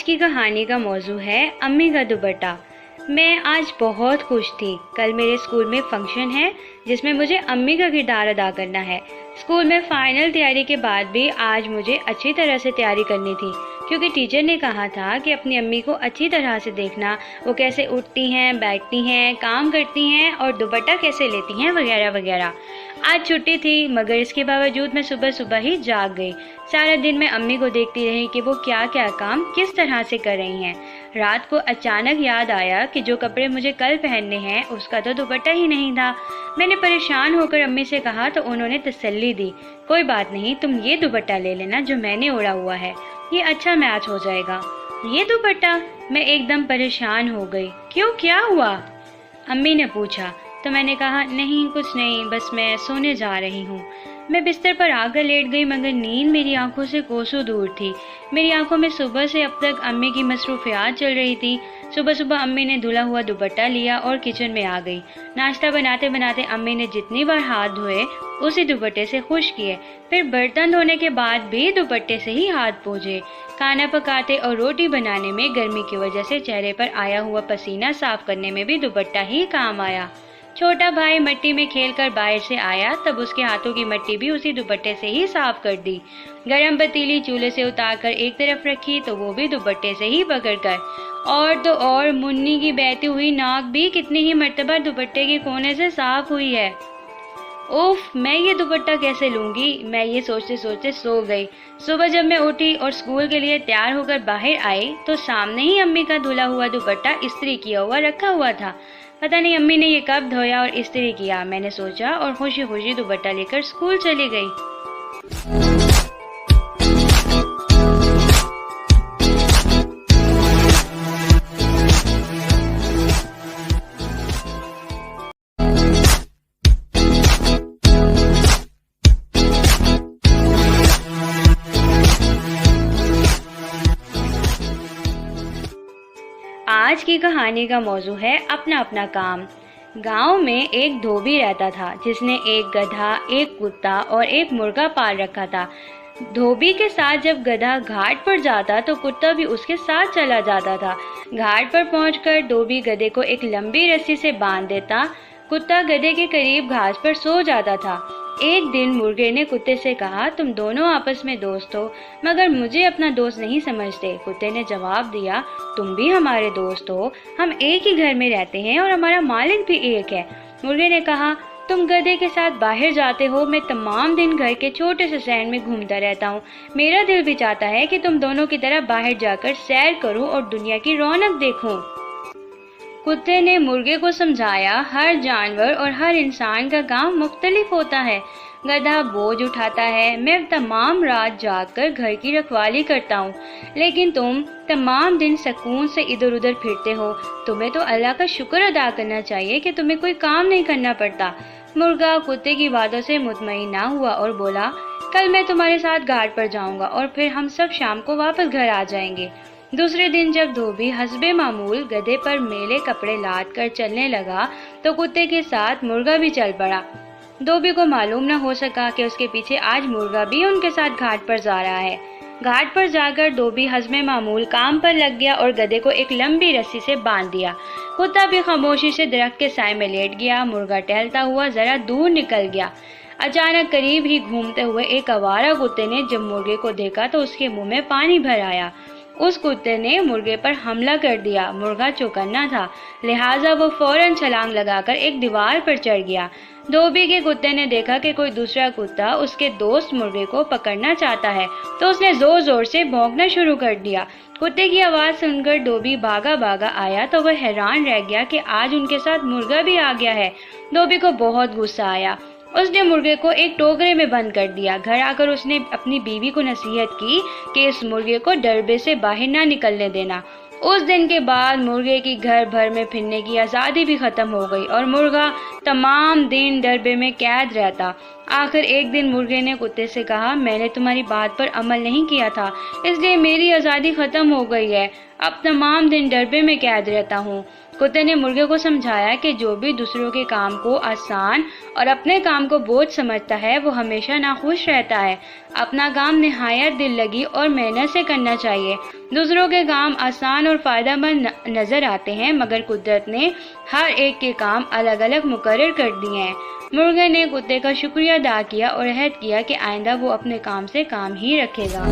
کی کہانی کا موضوع ہے امی کا دوپٹہ۔ میں آج بہت خوش تھی۔ کل میرے اسکول میں فنکشن ہے جس میں مجھے امی کا کردار ادا کرنا ہے۔ اسکول میں فائنل تیاری کے بعد بھی آج مجھے اچھی طرح سے تیاری کرنی تھی، کیونکہ ٹیچر نے کہا تھا کہ اپنی امی کو اچھی طرح سے دیکھنا، وہ کیسے اٹھتی ہیں، بیٹھتی ہیں، کام کرتی ہیں اور دوپٹہ کیسے لیتی ہیں وغیرہ وغیرہ۔ آج چھٹی تھی مگر اس کے باوجود میں صبح ہی جاگ گئی۔ سارا دن میں امی کو دیکھتی رہی کہ وہ کیا کیا کام کس طرح سے کر رہی ہیں۔ رات کو اچانک یاد آیا کہ جو کپڑے مجھے کل پہننے ہیں اس کا تو دوپٹہ ہی نہیں تھا۔ میں نے پریشان ہو کر امی سے کہا تو انہوں نے تسلی دی، کوئی بات نہیں، تم یہ دوپٹہ لے لینا جو میں نے اوڑھا ہوا ہے، یہ اچھا میچ ہو جائے گا۔ یہ دوپٹہ؟ میں ایک دم پریشان ہو گئی۔ کیوں، کیا ہوا؟ امی نے پوچھا تو میں نے کہا نہیں کچھ نہیں، بس میں سونے جا رہی ہوں۔ میں بستر پر آ کر لیٹ گئی مگر نیند میری آنکھوں سے کوسوں دور تھی۔ میری آنکھوں میں صبح سے اب تک امی کی مصروفیات چل رہی تھی۔ صبح امی نے دھلا ہوا دوپٹہ لیا اور کچن میں آ گئی۔ ناشتہ بناتے بناتے امی نے جتنی بار ہاتھ دھوئے اسی دوپٹے سے خشک کیے، پھر برتن دھونے کے بعد بھی دوپٹے سے ہی ہاتھ پوچھے۔ کھانا پکاتے اور روٹی بنانے میں گرمی کی وجہ سے چہرے پر آیا ہوا پسینہ صاف کرنے میں بھی دوپٹہ ہی کام آیا۔ چھوٹا بھائی مٹی میں کھیل کر باہر سے آیا تب اس کے ہاتھوں کی مٹی بھی اسی دوپٹے سے ہی صاف کر دی۔ گرم پتیلی چولہے سے اتار کر ایک طرف رکھی تو وہ بھی دوپٹے سے ہی پکڑ کر، اور تو اور منی کی بہتی ہوئی ناک بھی کتنی ہی مرتبہ دوپٹے کے کونے سے صاف ہوئی ہے۔ اوف، میں یہ دوپٹہ کیسے لوں گی؟ میں یہ سوچتے سوچتے سو گئی۔ صبح جب میں اٹھی اور اسکول کے لیے تیار ہو کر باہر آئی تو سامنے ہی امی کا دھلا ہوا دوپٹہ استری کیا ہوا رکھا ہوا تھا۔ پتہ نہیں امی نے یہ کب دھویا اور استری کیا، میں نے سوچا اور خوشی خوشی دوپٹہ لے کر اسکول چلی گئی۔ آج کی کہانی کا موضوع ہے اپنا اپنا کام۔ گاؤں میں ایک دھوبی رہتا تھا جس نے ایک گدھا، ایک کتا اور ایک مرغا پال رکھا تھا۔ دھوبی کے ساتھ جب گدھا گھاٹ پر جاتا تو کتا بھی اس کے ساتھ چلا جاتا تھا۔ گھاٹ پر پہنچ کر دھوبی گدھے کو ایک لمبی رسی سے باندھ دیتا، کتا گدھے کے قریب گھاس پر سو جاتا تھا۔ ایک دن مرغے نے کتے سے کہا تم دونوں آپس میں دوست ہو مگر مجھے اپنا دوست نہیں سمجھتے۔ کتے نے جواب دیا تم بھی ہمارے دوست ہو، ہم ایک ہی گھر میں رہتے ہیں اور ہمارا مالک بھی ایک ہے۔ مرغے نے کہا تم گدھے کے ساتھ باہر جاتے ہو، میں تمام دن گھر کے چھوٹے سے شہر میں گھومتا رہتا ہوں، میرا دل بھی چاہتا ہے کہ تم دونوں کی طرح باہر جا کر سیر کروں اور دنیا کی رونق دیکھوں۔ کتے نے مرغے کو سمجھایا ہر جانور اور ہر انسان کا کام مختلف ہوتا ہے۔ گدھا بوجھ اٹھاتا ہے، میں تمام رات جاگ کر گھر کی رکھوالی کرتا ہوں، لیکن تم تمام دن سکون سے ادھر ادھر پھرتے ہو، تمہیں تو اللہ کا شکر ادا کرنا چاہیے کہ تمہیں کوئی کام نہیں کرنا پڑتا۔ مرغا کتے کی باتوں سے مطمئن نہ ہوا اور بولا کل میں تمہارے ساتھ گھاٹ پر جاؤں گا اور پھر ہم سب شام کو واپس گھر آ جائیں گے۔ دوسرے دن جب دھوبی حسب معمول گدھے پر میلے کپڑے لاد کر چلنے لگا تو کتے کے ساتھ مرغا بھی چل پڑا۔ دھوبی کو معلوم نہ ہو سکا کہ اس کے پیچھے آج مرغا بھی ان کے ساتھ گھاٹ پر جا رہا ہے۔ گھاٹ پر جا کر دھوبی حسب معمول کام پر لگ گیا اور گدھے کو ایک لمبی رسی سے باندھ دیا۔ کتا بھی خاموشی سے درخت کے سائے میں لیٹ گیا۔ مرغا ٹہلتا ہوا ذرا دور نکل گیا۔ اچانک قریب ہی گھومتے ہوئے ایک آوارہ کتے نے جب مرغے کو دیکھا تو اس کے منہ میں پانی بھر آیا۔ اس کتے نے مرغے پر حملہ کر دیا۔ مرغا چوکنا تھا لہٰذا وہ فوراً چھلانگ لگا کر ایک دیوار پر چڑھ گیا۔ دھوبی کے کتے نے دیکھا کہ کوئی دوسرا کتا اس کے دوست مرغے کو پکڑنا چاہتا ہے تو اس نے زور زور سے بھونکنا شروع کر دیا۔ کتے کی آواز سن کر دھوبی بھاگا آیا تو وہ حیران رہ گیا کہ آج ان کے ساتھ مرغا بھی آ گیا ہے۔ دھوبی کو بہت غصہ آیا۔ اس نے مرغے کو ایک ٹوکرے میں بند کر دیا۔ گھر آ کر اس نے اپنی بیوی کو نصیحت کی کہ اس مرغے کو ڈربے سے باہر نہ نکلنے دینا۔ اس دن کے بعد مرغے کی گھر بھر میں پھرنے کی آزادی بھی ختم ہو گئی اور مرغا تمام دن ڈربے میں قید رہتا۔ آخر ایک دن مرغے نے کتے سے کہا میں نے تمہاری بات پر عمل نہیں کیا تھا اس لیے میری آزادی ختم ہو گئی ہے، اب تمام دن ڈربے میں قید رہتا ہوں۔ کتے نے مرغے کو سمجھایا کہ جو بھی دوسروں کے کام کو آسان اور اپنے کام کو بوجھ سمجھتا ہے وہ ہمیشہ ناخوش رہتا ہے۔ اپنا کام نہایت دل لگی اور محنت سے کرنا چاہیے۔ دوسروں کے کام آسان اور فائدہ مند نظر آتے ہیں، مگر قدرت نے ہر ایک کے کام الگ الگ مقرر کر دیے ہیں۔ مرغے نے کتے کا شکریہ ادا کیا اور عہد کیا کہ آئندہ وہ اپنے کام سے کام ہی رکھے گا۔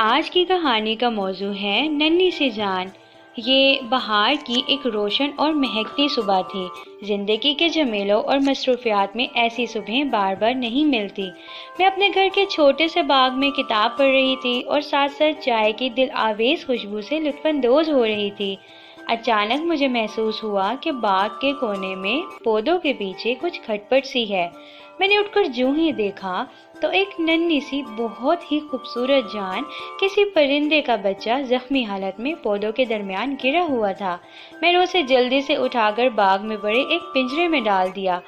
آج کی کہانی کا موضوع ہے ننھی سی جان۔ یہ بہار کی ایک روشن اور مہکتی صبح تھی۔ زندگی کے جھمیلوں اور مصروفیات میں ایسی صبحیں بار بار نہیں ملتی۔ میں اپنے گھر کے چھوٹے سے باغ میں کتاب پڑھ رہی تھی اور ساتھ ساتھ چائے کی دل آویز خوشبو سے لطف اندوز ہو رہی تھی۔ اچانک مجھے محسوس ہوا کہ باغ کے کونے میں پودوں کے پیچھے کچھ کھٹپٹ سی ہے۔ میں نے اٹھ کر جوں ہی دیکھا تو ایک ننھی سی بہت ہی خوبصورت جان کسی پرندے کا بچہ زخمی حالت میں پودوں کے درمیان گرا ہوا تھا۔ میں نے اسے جلدی سے اٹھا کر باغ میں بڑے ایک پنجرے میں ڈال دیا۔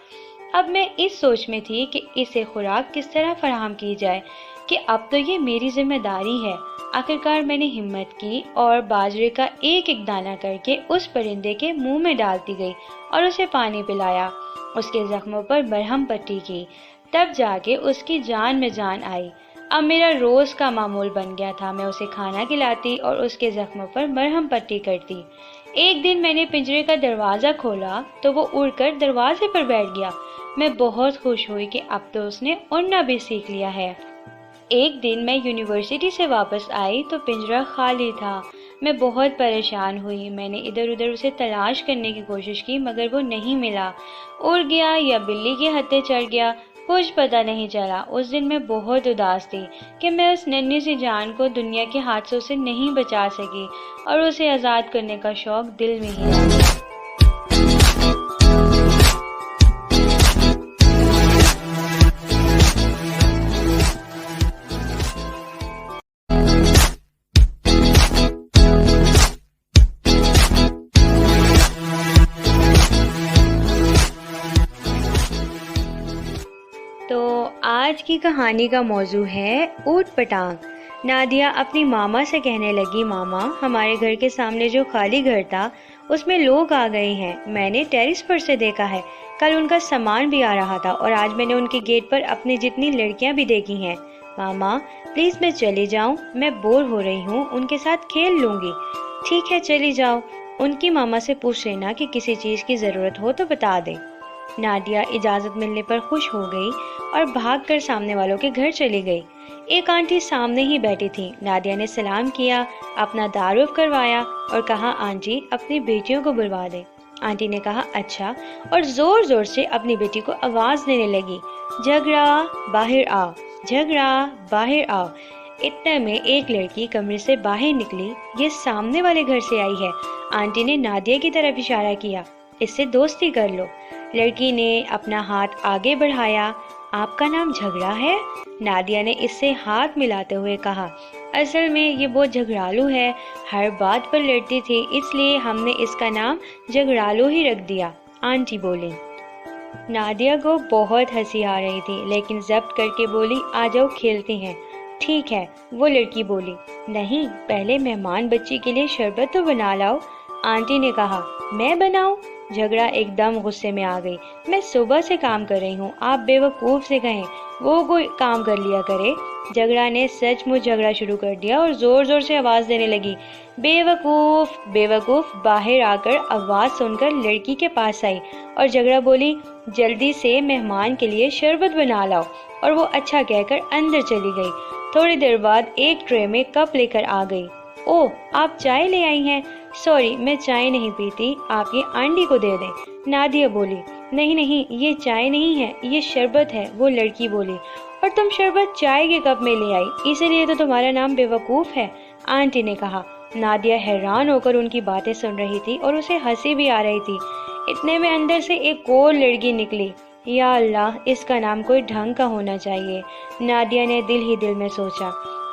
اب میں اس سوچ میں تھی کہ اسے خوراک کس طرح فراہم کی جائے کہ اب تو یہ میری ذمہ داری ہے۔ آخرکار میں نے ہمت کی اور باجرے کا ایک ایک دانہ کر کے اس پرندے کے منہ میں ڈالتی گئی اور اسے پانی پلایا۔ اس کے زخموں پر مرہم پٹی کی، تب جا کے اس کی جان میں جان آئی۔ اب میرا روز کا معمول بن گیا تھا، میں اسے کھانا کھلاتی اور اس کے زخموں پر مرہم پٹی کرتی۔ ایک دن میں نے پنجرے کا دروازہ کھولا تو وہ اڑ کر دروازے پر بیٹھ گیا۔ میں بہت خوش ہوئی کہ اب تو اس نے اڑنا بھی سیکھ لیا ہے۔ ایک دن میں یونیورسٹی سے واپس آئی تو پنجرہ خالی تھا۔ میں بہت پریشان ہوئی۔ میں نے ادھر ادھر اسے تلاش کرنے کی کوشش کی مگر وہ نہیں ملا۔ اڑ گیا یا بلی کے ہتھے چڑھ گیا، کچھ پتہ نہیں چلا۔ اس دن میں بہت اداس تھی کہ میں اس ننھی سی جان کو دنیا کے حادثوں سے نہیں بچا سکی اور اسے آزاد کرنے کا شوق دل میں ہی رہ گیا۔ تو آج کی کہانی کا موضوع ہے اوٹ پٹانگ۔ نادیہ اپنی ماما سے کہنے لگی، ماما ہمارے گھر کے سامنے جو خالی گھر تھا اس میں لوگ آ گئے ہیں، میں نے ٹیرس پر سے دیکھا ہے، کل ان کا سامان بھی آ رہا تھا اور آج میں نے ان کے گیٹ پر اپنی جتنی لڑکیاں بھی دیکھی ہیں۔ ماما پلیز میں چلی جاؤں، میں بور ہو رہی ہوں، ان کے ساتھ کھیل لوں گی۔ ٹھیک ہے چلی جاؤ، ان کی ماما سے پوچھ لینا کہ کسی چیز کی ضرورت ہو تو بتا دے۔ نادیہ اجازت ملنے پر خوش ہو گئی اور بھاگ کر سامنے والوں کے گھر چلی گئی۔ ایک آنٹی سامنے ہی بیٹھی تھی۔ نادیہ نے سلام کیا، اپنا تعارف کروایا اور کہا، آنٹی اپنی بیٹیوں کو بلوا دیں۔ آنٹی نے کہا اچھا، اور زور زور سے اپنی بیٹی کو آواز دینے لگی، جھگڑا باہر آؤ، جھگڑا باہر آؤ۔ اتنے میں ایک لڑکی کمرے سے باہر نکلی، یہ سامنے والے گھر سے آئی ہے۔ آنٹی نے نادیہ کی طرف اشارہ کیا، اس سے دوستی کر لو۔ لڑکی نے اپنا ہاتھ آگے بڑھایا، آپ کا نام جھگڑا ہے؟ نادیہ نے اس سے ہاتھ ملاتے ہوئے کہا، اصل میں یہ بہت جھگڑالو ہے، ہر بات پر لڑتی تھی، اس لیے ہم نے اس کا نام جھگڑالو ہی رکھ دیا، آنٹی بولی۔ نادیہ کو بہت ہنسی آ رہی تھی لیکن ضبط کر کے بولی، آ جاؤ کھیلتے ہیں۔ ٹھیک ہے، وہ لڑکی بولی۔ نہیں، پہلے مہمان بچی کے لیے شربت تو بنا لاؤ۔ آنٹی نے کہا، میں بناؤں؟ جھگڑا ایک دم غصے میں آ گئی، میں صبح سے کام کر رہی ہوں، آپ بے وقوف سے کہیں وہ کوئی کام کر لیا کرے۔ جھگڑا نے سچ مچ جھگڑا شروع کر دیا اور زور زور سے آواز دینے لگی، بے وقوف بے وقوف۔ باہر آ کر آواز سن کر لڑکی کے پاس آئی اور جھگڑا بولی، جلدی سے مہمان کے لیے شربت بنا لاؤ، اور وہ اچھا کہہ کر اندر چلی گئی۔ تھوڑی دیر بعد ایک ٹرے میں کپ لے کر آ گئی۔ اوہ، آپ چائے لے آئی ہیں؟ سوری، میں چائے نہیں پیتی، آپ یہ آنٹی کو دے دیں۔ نادیہ بولی، نہیں نہیں، یہ چائے نہیں ہے، یہ شربت ہے۔ وہ لڑکی بولی، اور تم شربت چائے کے کپ میں لے آئی، اسی لیے تو تمہارا نام بے وقوف ہے، آنٹی نے کہا۔ نادیہ حیران ہو کر ان کی باتیں سن رہی تھی اور اسے ہنسی بھی آ رہی تھی۔ اتنے میں اندر سے ایک اور لڑکی نکلی۔ یا اللہ، اس کا نام کوئی ڈھنگ کا ہونا چاہیے، نادیہ نے دل ہی دل میں سوچا۔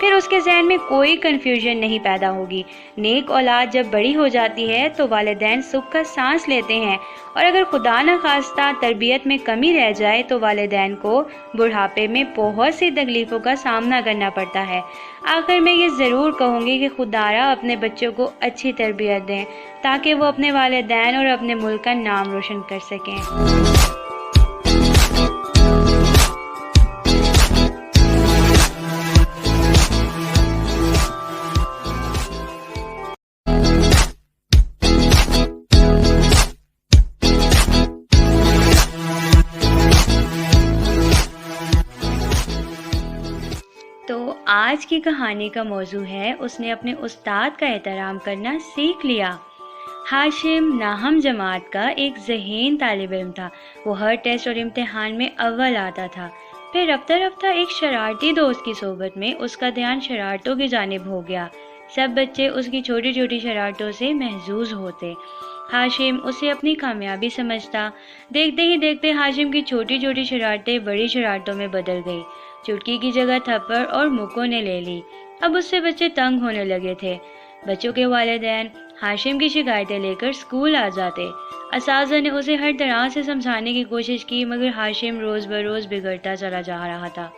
پھر اس کے ذہن میں کوئی کنفیوژن نہیں پیدا ہوگی۔ نیک اولاد جب بڑی ہو جاتی ہے تو والدین سکھ کا سانس لیتے ہیں، اور اگر خدا نخواستہ تربیت میں کمی رہ جائے تو والدین کو بڑھاپے میں بہت سی تکلیفوں کا سامنا کرنا پڑتا ہے۔ آخر میں یہ ضرور کہوں گی کہ خدارا اپنے بچوں کو اچھی تربیت دیں تاکہ وہ اپنے والدین اور اپنے ملک کا نام روشن کر سکیں۔ تو آج کی کہانی کا موضوع ہے اس نے اپنے استاد کا احترام کرنا سیکھ لیا۔ ہاشم ناہم جماعت کا ایک ذہین طالب علم تھا۔ وہ ہر ٹیسٹ اور امتحان میں اول آتا تھا۔ پھر رفتہ رفتہ ایک شرارتی دوست کی صحبت میں اس کا دھیان شرارتوں کی جانب ہو گیا۔ سب بچے اس کی چھوٹی چھوٹی شرارتوں سے محظوظ ہوتے۔ ہاشم اسے اپنی کامیابی سمجھتا۔ دیکھتے ہی دیکھتے ہاشم کی چھوٹی چھوٹی شرارتیں بڑی شرارتوں میں بدل گئی۔ چٹکی کی جگہ تھپڑ اور مکوں نے لے لی۔ اب اس سے بچے تنگ ہونے لگے تھے۔ بچوں کے والدین ہاشم کی شکایتیں لے کر اسکول آ جاتے۔ اساتذہ نے اسے ہر طرح سے سمجھانے کی کوشش کی، مگر ہاشم روز بروز بگڑتا چلا جا رہا تھا۔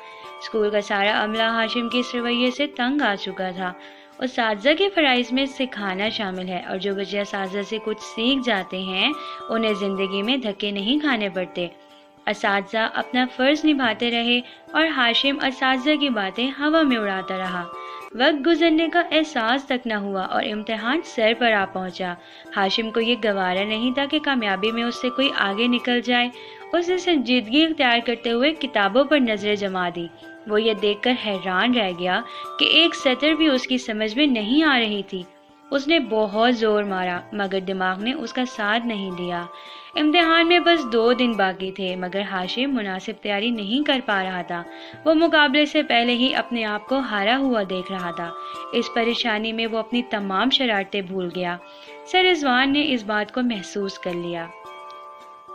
اسکول کا سارا عملہ ہاشم کے اس رویے سے تنگ آ چکا تھا۔ اساتذہ کے فرائض میں سکھانا شامل ہے، اور جو بچے اساتذہ سے کچھ سیکھ جاتے ہیں انہیں زندگی میں دھکے نہیں کھانے پڑتے۔ اساتذہ اپنا فرض نبھاتے رہے اور ہاشم اساتذہ کی باتیں ہوا میں اڑاتا رہا۔ وقت گزرنے کا احساس تک نہ ہوا اور امتحان سر پر آ پہنچا۔ ہاشم کو یہ گوارا نہیں تھا کہ کامیابی میں اس سے کوئی آگے نکل جائے۔ اس نے سنجیدگی اختیار کرتے ہوئے کتابوں پر نظریں جما دی۔ وہ یہ دیکھ کر حیران رہ گیا کہ ایک سطر بھی اس کی سمجھ میں نہیں آ رہی تھی۔ اس نے بہت زور مارا مگر دماغ نے اس کا ساتھ نہیں دیا۔ امتحان میں بس 2 دن باقی تھے، مگر ہاشم مناسب تیاری نہیں کر پا رہا تھا۔ وہ مقابلے سے پہلے ہی اپنے آپ کو ہارا ہوا دیکھ رہا تھا۔ اس پریشانی میں وہ اپنی تمام شرارتیں بھول گیا۔ سر رضوان نے اس بات کو محسوس کر لیا۔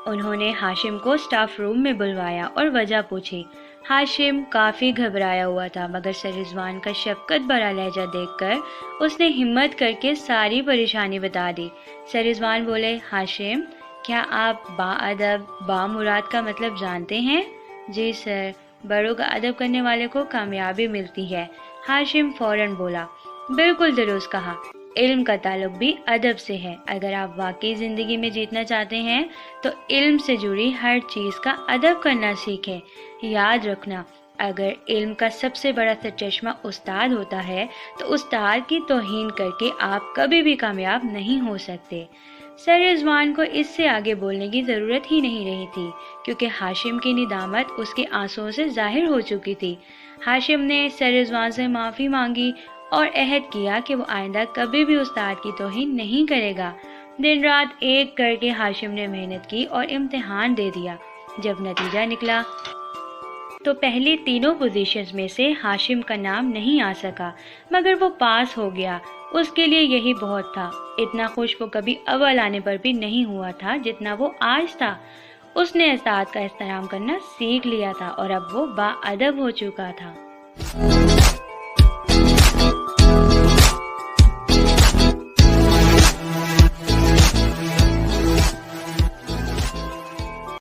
انہوں نے ہاشم کو اسٹاف روم میں بلوایا اور وجہ پوچھی۔ ہاشم کافی گھبرایا ہوا تھا، مگر سر رضوان کا شفقت بھرا لہجہ دیکھ کر اس نے ہمت کر کے ساری پریشانی بتا دی۔ سر رضوان بولے، ہاشم، کیا آپ با ادب با مراد کا مطلب جانتے ہیں؟ جی سر، بڑوں کا ادب کرنے والے کو کامیابی ملتی ہے۔ ہاشم فوراً بولا، بالکل درست کہا، علم کا تعلق بھی ادب سے ہے۔ اگر آپ واقعی زندگی میں جیتنا چاہتے ہیں تو علم سے جڑی ہر چیز کا ادب کرنا سیکھیں۔ یاد رکھنا، اگر علم کا سب سے بڑا سرچشمہ استاد ہوتا ہے تو استاد کی توہین کر کے آپ کبھی بھی کامیاب نہیں ہو سکتے۔ سر رضوان کو اس سے آگے بولنے کی ضرورت ہی نہیں رہی تھی، کیونکہ ہاشم کی ندامت اس کے آنسوؤں سے ظاہر ہو چکی تھی۔ ہاشم نے سر رضوان سے معافی مانگی اور عہد کیا کہ وہ آئندہ کبھی بھی استاد کی توہین نہیں کرے گا۔ دن رات ایک کر کے ہاشم نے محنت کی اور امتحان دے دیا۔ جب نتیجہ نکلا تو پہلی 3 پوزیشنز میں سے ہاشم کا نام نہیں آ سکا، مگر وہ پاس ہو گیا۔ اس کے لیے یہی بہت تھا۔ اتنا خوش وہ کبھی اول آنے پر بھی نہیں ہوا تھا جتنا وہ آج تھا۔ اس نے استاد کا احترام کرنا سیکھ لیا تھا اور اب وہ با ادب ہو چکا تھا۔